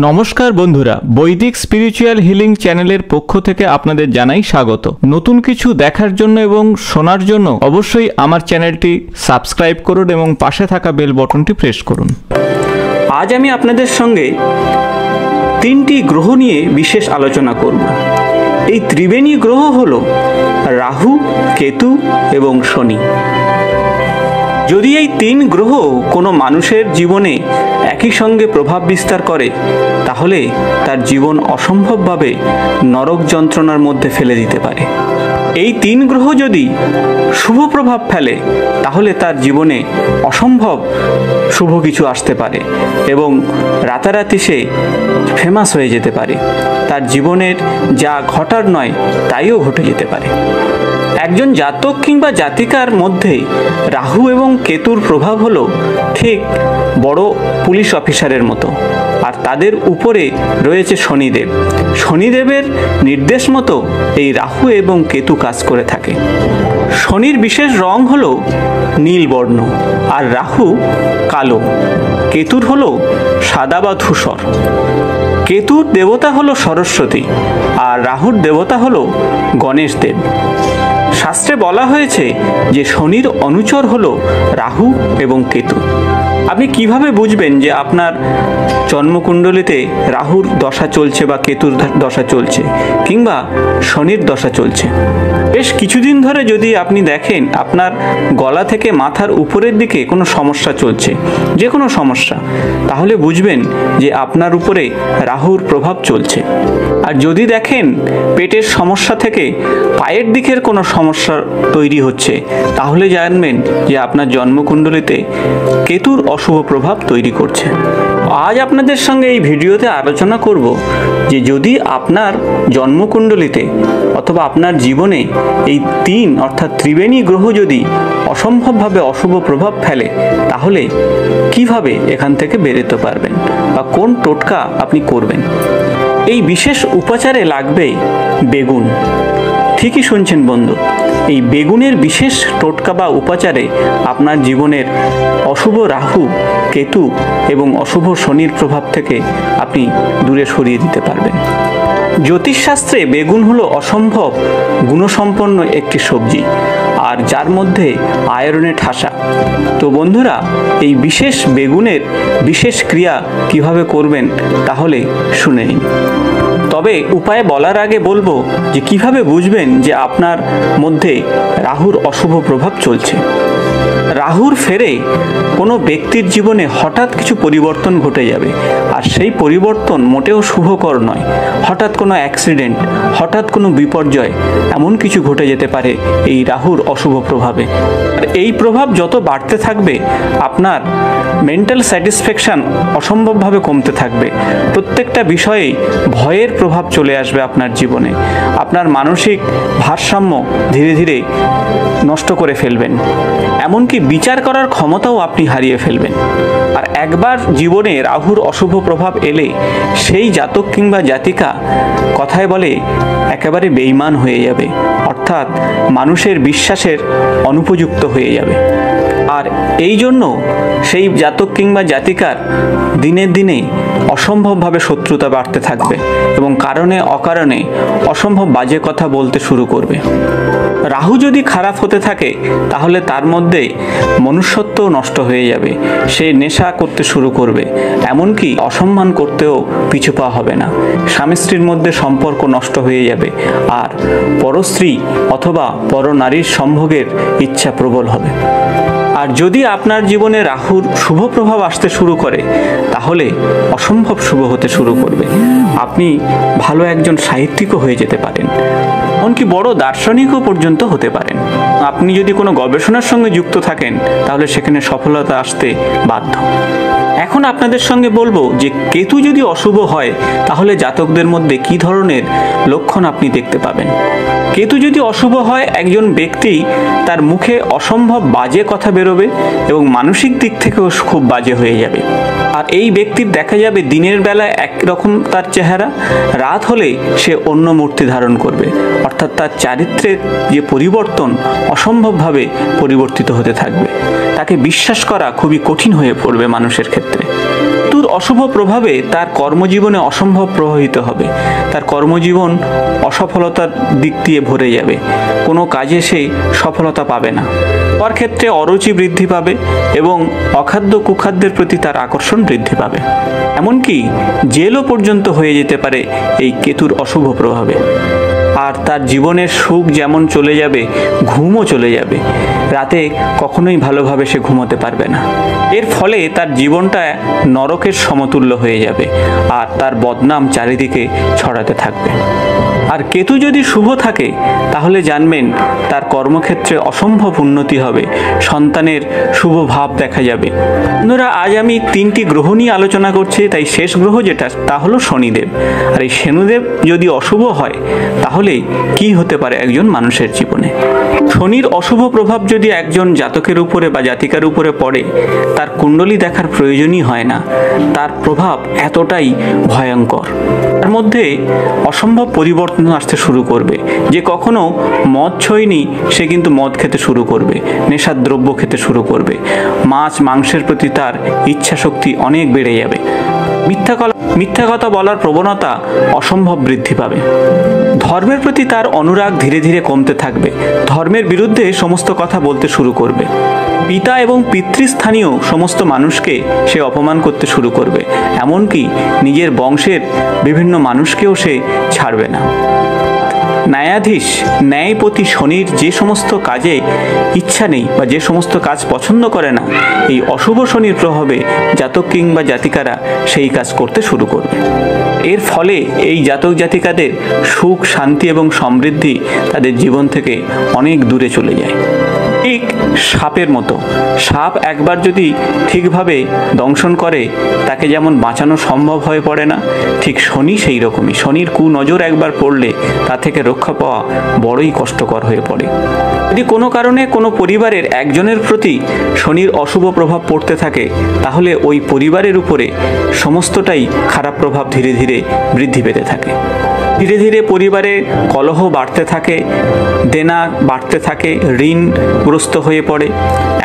নমস্কার বন্ধুরা, বৈদিক স্পিরিচুয়াল হিলিং চ্যানেলের পক্ষ থেকে আপনাদের জানাই স্বাগত। নতুন কিছু দেখার জন্য এবং শোনার জন্য অবশ্যই আমার চ্যানেলটি সাবস্ক্রাইব করুন এবং পাশে থাকা বেল বাটনটি প্রেস করুন। আজ আমি আপনাদের সঙ্গে তিনটি গ্রহ নিয়ে বিশেষ আলোচনা করব। এই ত্রিবেণী গ্রহ হলো রাহু, কেতু এবং শনি। যদি এই তিন গ্রহ কোনো মানুষের জীবনে একই সঙ্গে প্রভাব বিস্তার করে, তাহলে তার জীবন অসম্ভবভাবে নরক যন্ত্রণার মধ্যে ফেলে দিতে পারে। এই তিন গ্রহ যদি শুভ প্রভাব ফেলে, তাহলে তার জীবনে অসম্ভব শুভ কিছু আসতে পারে এবং রাতারাতি সে ফেমাস হয়ে যেতে পারে। তার জীবনের যা ঘটার নয় তাইও ঘটে যেতে পারে। একজন জাতক কিংবা জাতিকার মধ্যে রাহু এবং কেতুর প্রভাব হলো ঠিক বড় পুলিশ অফিসারের মতো, আর তাদের উপরে রয়েছে শনিদেব। শনিদেবের নির্দেশ মতো এই রাহু এবং কেতু কাজ করে থাকে। শনির বিশেষ রং হলো নীল বর্ণ, আর রাহু কালো। কেতুর হলো সাদা বা ধূসর। কেতুর দেবতা হলো সরস্বতী, আর রাহুর দেবতা হলো গণেশ দেব। শাস্ত্রে বলা হয়েছে যে শনির অনুচর হলো রাহু এবং কেতু। আপনি কিভাবে বুঝবেন যে আপনার জন্মকুণ্ডলিতে রাহুর দশা চলছে বা কেতুর দশা চলছে কিংবা শনির দশা চলছে? বেশ কিছুদিন ধরে যদি আপনি দেখেন আপনার গলা থেকে মাথার উপরের দিকে কোনো সমস্যা চলছে, যে কোনো সমস্যা, তাহলে বুঝবেন যে আপনার উপরে রাহুর প্রভাব চলছে। আর যদি দেখেন পেটের সমস্যা থেকে পায়ের দিকের কোনো সমস্যা তৈরি হচ্ছে, তাহলে জানবেন যে আপনার জন্মকুণ্ডলিতে কেতুর অশুভ প্রভাব তৈরি করছে। আজ আপনাদের সঙ্গে এই ভিডিওতে আলোচনা করব যে যদি আপনার জন্মকুণ্ডলিতে অথবা আপনার জীবনে এই তিন অর্থাৎ ত্রিবেণী গ্রহ যদি অসম্ভবভাবে অশুভ প্রভাব ফেলে, তাহলে কিভাবে এখান থেকে বেরোতে পারবেন বা কোন টোটকা আপনি করবেন। এই বিশেষ উপাচারে লাগবে বেগুন। ঠিকই শুনছেন বন্ধু, এই বেগুনের বিশেষ টোটকা বা উপাচারে আপনার জীবনের অশুভ রাহু, কেতু এবং অশুভ শনির প্রভাব থেকে আপনি দূরে সরিয়ে দিতে পারবেন। জ্যোতিষশাস্ত্রে বেগুন হলো অসম্ভব গুণসম্পন্ন একটি সবজি, আর যার মধ্যে আয়রনে ঠাসা। তো বন্ধুরা, এই বিশেষ বেগুনের বিশেষ ক্রিয়া কিভাবে করবেন তাহলে শুনে নিন। তবে উপায় বলার আগে বলবো যে কিভাবে বুঝবেন যে আপনার মধ্যে রাহুর অশুভ প্রভাব চলছে। রাহুর ফেরে কোনো ব্যক্তির জীবনে হঠাৎ কিছু পরিবর্তন ঘটে যাবে, আর সেই পরিবর্তন মোটেও শুভকর নয়। হঠাৎ কোনো অ্যাক্সিডেন্ট, হঠাৎ কোনো বিপর্যয়, এমন কিছু ঘটে যেতে পারে এই রাহুর অশুভ প্রভাবে। আর এই প্রভাব যত বাড়তে থাকবে, আপনার মেন্টাল স্যাটিসফ্যাকশন অসম্ভবভাবে কমতে থাকবে। প্রত্যেকটা বিষয়ে ভয়ের প্রভাব চলে আসবে আপনার জীবনে। আপনার মানসিক ভারসাম্য ধীরে ধীরে নষ্ট করে ফেলবেন, এমনকি বিচার করার ক্ষমতাও আপনি হারিয়ে ফেলবেন। আর একবার জীবনে রাহুর অশুভ প্রভাব এলে সেই জাতক কিংবা জাতিকা কথায় বলে একেবারে বেঈমান হয়ে যাবে, অর্থাৎ মানুষের বিশ্বাসের অনুপযুক্ত হয়ে যাবে। আর এই জন্য সেই জাতক কিংবা জাতিকার দিনের দিনে অসম্ভবভাবে শত্রুতা বাড়তে থাকবে এবং কারণে অকারণে অসম্ভব বাজে কথা বলতে শুরু করবে। রাহু যদি খারাপ হতে থাকে, তাহলে তার মধ্যে মনুষ্যত্ব নষ্ট হয়ে যাবে। সে নেশা করতে শুরু করবে, এমনকি অসম্মান করতেও পিছু পা হবে না। স্বামী স্ত্রীর মধ্যে সম্পর্ক নষ্ট হয়ে যাবে, আর পরস্ত্রী অথবা পরনারীর সম্ভোগের ইচ্ছা প্রবল হবে। আর যদি আপনার জীবনে রাহুর শুভ প্রভাব আসতে শুরু করে, তাহলে অসম্ভব শুভ হতে শুরু করবে। আপনি ভালো একজন সাহিত্যিকও হয়ে যেতে পারেন, এমনকি বড় দার্শনিকও পর্যন্ত হতে পারেন। আপনি যদি কোনো গবেষণার সঙ্গে যুক্ত থাকেন, তাহলে সেখানে সফলতা আসতে বাধ্য। এখন আপনাদের সঙ্গে বলবো যে কেতু যদি অশুভ হয়, তাহলে জাতকদের মধ্যে কি ধরনের লক্ষণ আপনি দেখতে পাবেন। কেতু যদি অশুভ হয়, একজন ব্যক্তি তার মুখে অসম্ভব বাজে কথা বেরোবে এবং মানসিক দিক থেকেও খুব বাজে হয়ে যাবে। আর এই ব্যক্তির দেখা যাবে দিনের বেলায় একরকম তার চেহারা, রাত হলে সে অন্য মূর্তি ধারণ করবে, অর্থাৎ তার চারিত্রের যে পরিবর্তন অসম্ভবভাবে পরিবর্তিত হতে থাকবে। তাকে বিশ্বাস করা খুবই কঠিন হয়ে পড়বে মানুষের ক্ষেত্রে। কেতুর অশুভ প্রভাবে তার কর্মজীবনে অসম্ভব প্রভাবিত হবে। তার কর্মজীবন অসফলতার দিক দিয়ে ভরে যাবে, কোনো কাজে সে সফলতা পাবে না। তার ক্ষেত্রে অরুচি বৃদ্ধি পাবে এবং অখাদ্য কুখাদ্যের প্রতি তার আকর্ষণ বৃদ্ধি পাবে। এমনকি জেলও পর্যন্ত হয়ে যেতে পারে এই কেতুর অশুভ প্রভাবে। আর তার জীবনের সুখ যেমন চলে যাবে, ঘুমও চলে যাবে। রাতে কখনোই ভালোভাবে সে ঘুমোতে পারবে না। এর ফলে তার জীবনটা নরকের সমতুল্য হয়ে যাবে আর তার বদনাম চারিদিকে ছড়াতে থাকবে। আর কেতু যদি শুভ থাকে তাহলে জানবেন তার কর্মক্ষেত্রে অসম্ভব উন্নতি হবে, সন্তানের শুভ ভাব দেখা যাবে। বন্ধুরা, আজ আমি 3টি গ্রহ নিয়ে আলোচনা করছি, তাই শেষ গ্রহ যেটা তা হলো শনিদেব। আর এই শনিদেব যদি অশুভ হয় তাহলে কি হতে পারে একজন মানুষের জীবনে? শনির অশুভ প্রভাব যদি একজন জাতকের উপরে বা জাতিকার উপরে পড়ে, তার কুণ্ডলী দেখার প্রয়োজনই হয় না। তার প্রভাব এতটাই ভয়ঙ্কর। তার মধ্যে অসম্ভব পরিবর্তন আসতে শুরু করবে। যে কখনো মদ ছোঁয়নি সে কিন্তু মদ খেতে শুরু করবে, নেশার দ্রব্য খেতে শুরু করবে। মাছ মাংসের প্রতি তার ইচ্ছা শক্তি অনেক বেড়ে যাবে। মিথ্যা কথা বলার প্রবণতা অসম্ভব বৃদ্ধি পাবে। ধর্মের প্রতি তার অনুরাগ ধীরে ধীরে কমতে থাকবে। ধর্মের বিরুদ্ধে সমস্ত কথা বলতে শুরু করবে। পিতা এবং পিতৃস্থানীয় সমস্ত মানুষকে সে অপমান করতে শুরু করবে। এমনকি নিজের বংশের বিভিন্ন মানুষকেও সে ছাড়বে না। ন্যায়াধীশ ন্যায়পতি শনির যে সমস্ত কাজে ইচ্ছা নেই বা যে সমস্ত কাজ পছন্দ করে না, এই অশুভ শনির প্রভাবে জাতক কিংবা জাতিকারা সেই কাজ করতে শুরু করবে। এর ফলে এই জাতক জাতিকাদের সুখ শান্তি এবং সমৃদ্ধি তাদের জীবন থেকে অনেক দূরে চলে যায়। ঠিক সাপের মতো, সাপ একবার যদি ঠিকভাবে দংশন করে তাকে যেমন বাঁচানো সম্ভব হয়ে পড়ে না, ঠিক শনি সেই রকমই। শনির কুনজর একবার পড়লে তা থেকে রক্ষা পাওয়া বড়ই কষ্টকর হয়ে পড়ে। যদি কোনো কারণে কোনো পরিবারের একজনের প্রতি শনির অশুভ প্রভাব পড়তে থাকে তাহলে ওই পরিবারের উপরে সমস্তটাই খারাপ প্রভাব ধীরে ধীরে বৃদ্ধি পেতে থাকে। ধীরে ধীরে পরিবারে কলহ বাড়তে থাকে, দেনা বাড়তে থাকে, ঋণগ্রস্ত হয়ে পড়ে।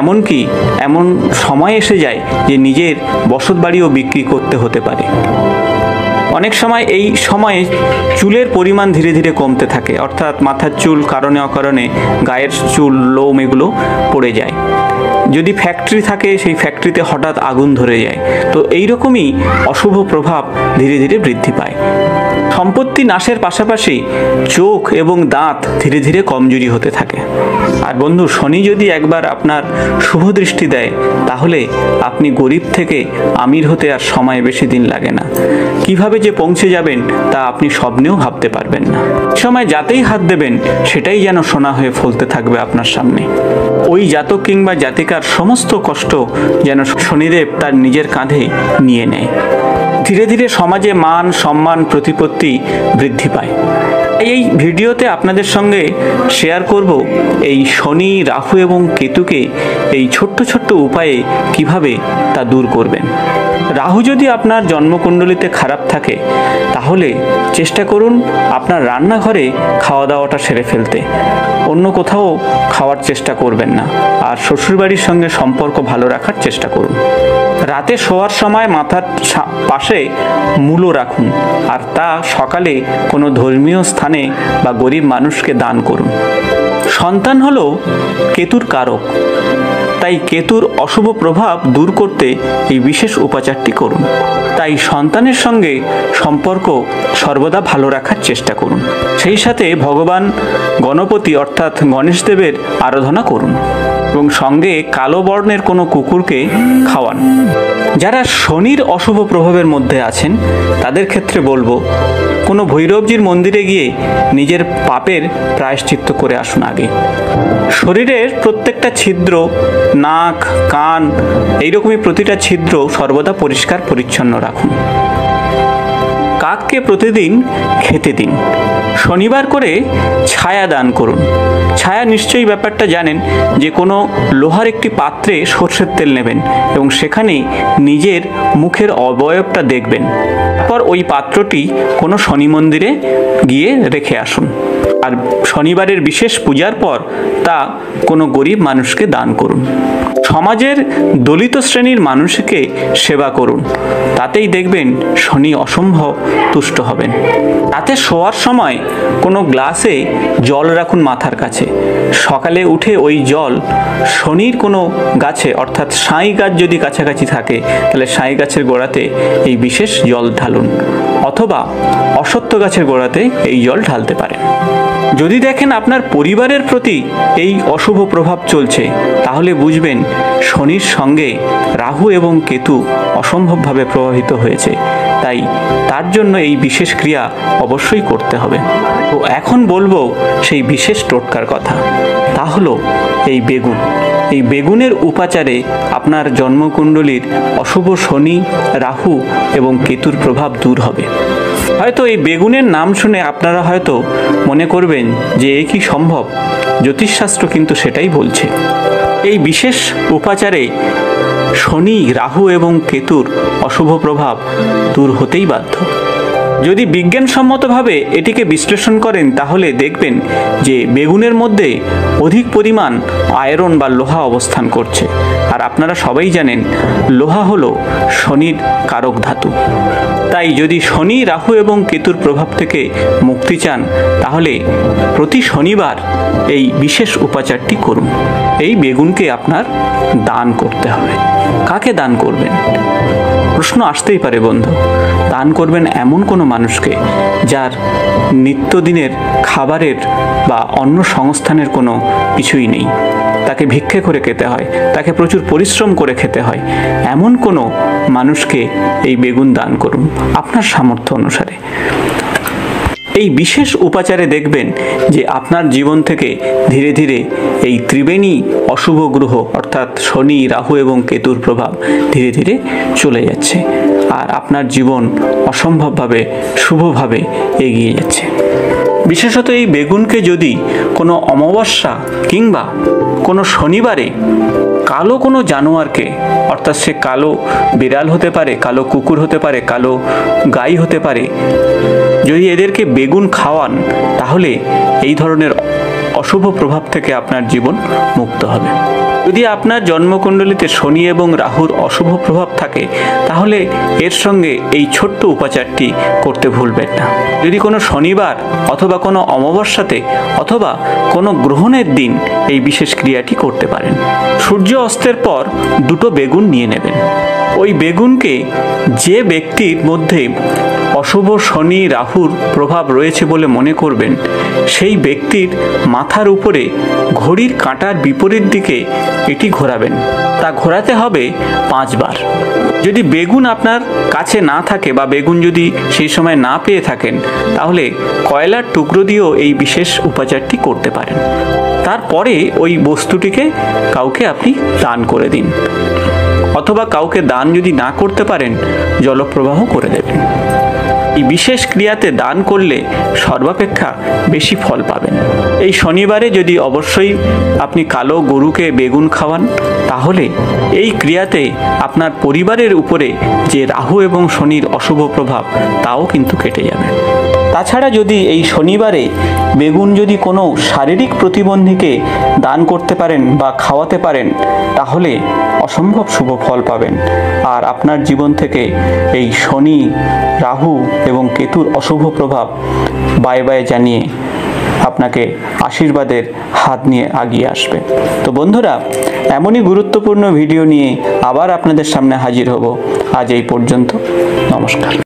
এমনকি এমন সময় এসে যায় যে নিজের বসতবাড়িও বিক্রি করতে হতে পারে। অনেক সময় এই সময়ে চুলের পরিমাণ ধীরে ধীরে কমতে থাকে, অর্থাৎ মাথার চুল কারণে অকারণে, গায়ের চুল, লোম এগুলো পড়ে যায়। যদি ফ্যাক্টরি থাকে সেই ফ্যাক্টরিতে হঠাৎ আগুন ধরে যায়। তো এইরকমই অশুভ প্রভাব ধীরে ধীরে বৃদ্ধি পায়। সম্পত্তি নাশের পাশাপাশি চোখ এবং দাঁত ধীরে ধীরে কমজোরি হতে থাকে। আর বন্ধু, শনি যদি একবার আপনার শুভ দৃষ্টি দেয় তাহলে আপনি গরিব থেকে আমির হতে আর সময় বেশি দিন লাগে না। কিভাবে যে পৌঁছে যাবেন তা আপনি স্বপ্নেও ভাবতে পারবেন না। সময় যাতেই হাত দেবেন সেটাই যেন সোনা হয়ে ফলতে থাকবে আপনার সামনে। ওই জাতক কিংবা জাতিকার সমস্ত কষ্ট যেন শনিদেব তার নিজের কাঁধে নিয়ে নেয়। ধীরে ধীরে সমাজে মান সম্মান প্রতিপত্তি বৃদ্ধি পায়। এই ভিডিওতে আপনাদের সঙ্গে শেয়ার করব এই শনি, রাহু এবং কেতুকে এই ছোট্ট ছোট্ট উপায়ে কিভাবে তা দূর করবেন। রাহু যদি আপনার জন্মকুণ্ডলিতে খারাপ থাকে তাহলে চেষ্টা করুন আপনার রান্নাঘরে খাওয়া দাওয়াটা সেরে ফেলতে। অন্য কোথাও খাওয়ার চেষ্টা করবেন না। আর শ্বশুরবাড়ির সঙ্গে সম্পর্ক ভালো রাখার চেষ্টা করুন। রাতে শোয়ার সময় মাথার পাশে মূলো রাখুন আর তা সকালে কোনো ধর্মীয় স্থানে বা গরিব মানুষকে দান করুন। সন্তান হলো কেতুর কারক, তাই কেতুর অশুভ প্রভাব দূর করতে এই বিশেষ উপাচারটি করুন। তাই সন্তানের সঙ্গে সম্পর্ক সর্বদা ভালো রাখার চেষ্টা করুন। সেই সাথে ভগবান গণপতি অর্থাৎ গণেশ দেবের আরাধনা করুন এবং সঙ্গে কালো বর্ণের কোনো কুকুরকে খাওয়ান। যারা শনির অশুভ প্রভাবের মধ্যে আছেন তাদের ক্ষেত্রে বলবো কোনো ভৈরবজির মন্দিরে গিয়ে নিজের পাপের প্রায়শ্চিত্ত করে আসুন আগে। শরীরের প্রত্যেকটা ছিদ্র, নাক, কান, এইরকমই প্রতিটা ছিদ্র সর্বদা পরিষ্কার পরিচ্ছন্ন রাখুন। কাককে প্রতিদিন খেতে দিন। শনিবার করে ছায়া দান করুন। ছায়া নিশ্চয়ই ব্যাপারটা জানেন যে কোনো লোহার একটি পাত্রে সর্ষের তেল নেবেন এবং সেখানে নিজের মুখের অবয়বটা দেখবেন। তারপর ওই পাত্রটি কোনো শনি মন্দিরে গিয়ে রেখে আসুন। আর শনিবারের বিশেষ পূজার পর তা কোনো গরিব মানুষকে দান করুন। সমাজের দলিত শ্রেণীর মানুষকে সেবা করুন, তাতেই দেখবেন শনি অসম্ভব তুষ্ট হবেন। রাতে শোয়ার সময় কোনো গ্লাসে জল রাখুন মাথার কাছে। সকালে উঠে ওই জল শনির কোনো গাছে অর্থাৎ সাঁই গাছ যদি কাছাকাছি থাকে তাহলে সাঁই গাছের গোড়াতে এই বিশেষ জল ঢালুন, অথবা অশ্বত্থ গাছের গোড়াতে এই জল ঢালতে পারেন। যদি দেখেন আপনার পরিবারের প্রতি এই অশুভ প্রভাব চলছে, তাহলে বুঝবেন শনির সঙ্গে রাহু এবং কেতু অসম্ভবভাবে প্রভাবিত হয়েছে, তাই তার জন্য এই বিশেষ ক্রিয়া অবশ্যই করতে হবে। তো এখন বলবো সেই বিশেষ টোটকার কথা, তা হলো এই বেগুন। এই বেগুনের উপাচারে আপনার জন্মকুণ্ডলীর অশুভ শনি, রাহু এবং কেতুর প্রভাব দূর হবে। হয়তো এই বেগুনের নাম শুনে আপনারা হয়তো মনে করবেন যে এ কি সম্ভব, জ্যোতিষশাস্ত্র কিন্তু সেটাই বলছে। এই বিশেষ উপাচারে শনি, রাহু এবং কেতুর অশুভ প্রভাব দূর হতেই বাধ্য। যদি বিজ্ঞানসম্মতভাবে এটিকে বিশ্লেষণ করেন তাহলে দেখবেন যে বেগুনের মধ্যে অধিক পরিমাণ আয়রন বা লোহা অবস্থান করছে, আর আপনারা সবাই জানেন লোহা হলো শনির কারক ধাতু। তাই যদি শনি, রাহু এবং কেতুর প্রভাব থেকে মুক্তি চান তাহলে প্রতি শনিবার এই বিশেষ উপাচারটি করুন। এই বেগুনকে আপনার দান করতে হবে। কাকে দান করবেন? প্রশ্ন আসতেই পারে বন্ধু। দান করবেন এমন কোনো মানুষকে যার নিত্যদিনের খাবারের বা অন্য সংস্থানের কোনো কিছুই নেই, তাকে ভিক্ষে করে খেতে হয়, তাকে প্রচুর পরিশ্রম করে খেতে হয়, এমন কোনো মানুষকে এই বেগুন দান করুন আপনার সামর্থ্য অনুসারে। এই বিশেষ উপাচারে দেখবেন যে আপনার জীবন থেকে ধীরে ধীরে এই ত্রিবেণী অশুভ গ্রহ অর্থাৎ শনি, রাহু এবং কেতুর প্রভাব ধীরে ধীরে চলে যাচ্ছে, আর আপনার জীবন অসম্ভবভাবে শুভভাবে এগিয়ে যাচ্ছে। বিশেষত এই বেগুনকে যদি কোনো অমাবস্যা কিংবা কোনো শনিবারে কালো কোনো জানোয়ারকে, অর্থাৎ সে কালো বিড়াল হতে পারে, কালো কুকুর হতে পারে, কালো গাই হতে পারে, যদি এদেরকে বেগুন খাওয়ান তাহলে এই ধরনের অশুভ প্রভাব থেকে আপনার জীবন মুক্ত হবে। যদি আপনার জন্মকুণ্ডলিতে শনি এবং রাহুর অশুভ প্রভাব থাকে তাহলে এর সঙ্গে এই ছোট্ট উপাচারটি করতে ভুলবেন না। যদি কোনো শনিবার অথবা কোনো অমাবস্যাতে অথবা কোনো গ্রহণের দিন এই বিশেষ ক্রিয়াটি করতে পারেন। সূর্য অস্তের পর 2টো বেগুন নিয়ে নেবেন। ওই বেগুনকে যে ব্যক্তির মধ্যে অশুভ শনি, রাহুর প্রভাব রয়েছে বলে মনে করবেন সেই ব্যক্তির মাথার উপরে ঘড়ির কাঁটার বিপরীত দিকে এটি ঘোরাবেন। তা ঘোরাতে হবে 5 বার। যদি বেগুন আপনার কাছে না থাকে বা বেগুন যদি সেই সময় না পেয়ে থাকেন তাহলে কয়লার টুকরো দিয়েও এই বিশেষ উপাচারটি করতে পারেন। তারপরে ওই বস্তুটিকে কাউকে আপনি দান করে দিন, অথবা কাউকে দান যদি না করতে পারেন জলপ্রবাহ করে দেবেন। এই বিশেষ ক্রিয়াতে দান করলে সর্বাপেক্ষা বেশি ফল পাবেন। এই শনিবারে যদি অবশ্যই আপনি কালো গরুকে বেগুন খাওয়ান তাহলে এই ক্রিয়াতে আপনার পরিবারের উপরে যে রাহু এবং শনির অশুভ প্রভাব তাও কিন্তু কেটে যাবে। তাছাড়া যদি এই শনিবারে বেগুন যদি কোনো শারীরিক প্রতিবন্ধীকে দান করতে পারেন বা খাওয়াতে পারেন তাহলে অসম্ভব শুভ ফল পাবেন, আর আপনার জীবন থেকে এই শনি, রাহু এবং কেতুর অশুভ প্রভাব বাই বাই জানিয়ে আপনাকে আশীর্বাদের হাত নিয়ে এগিয়ে আসবে। তো বন্ধুরা, এমনই গুরুত্বপূর্ণ ভিডিও নিয়ে আবার আপনাদের সামনে হাজির হব। আজ এই পর্যন্ত, নমস্কার।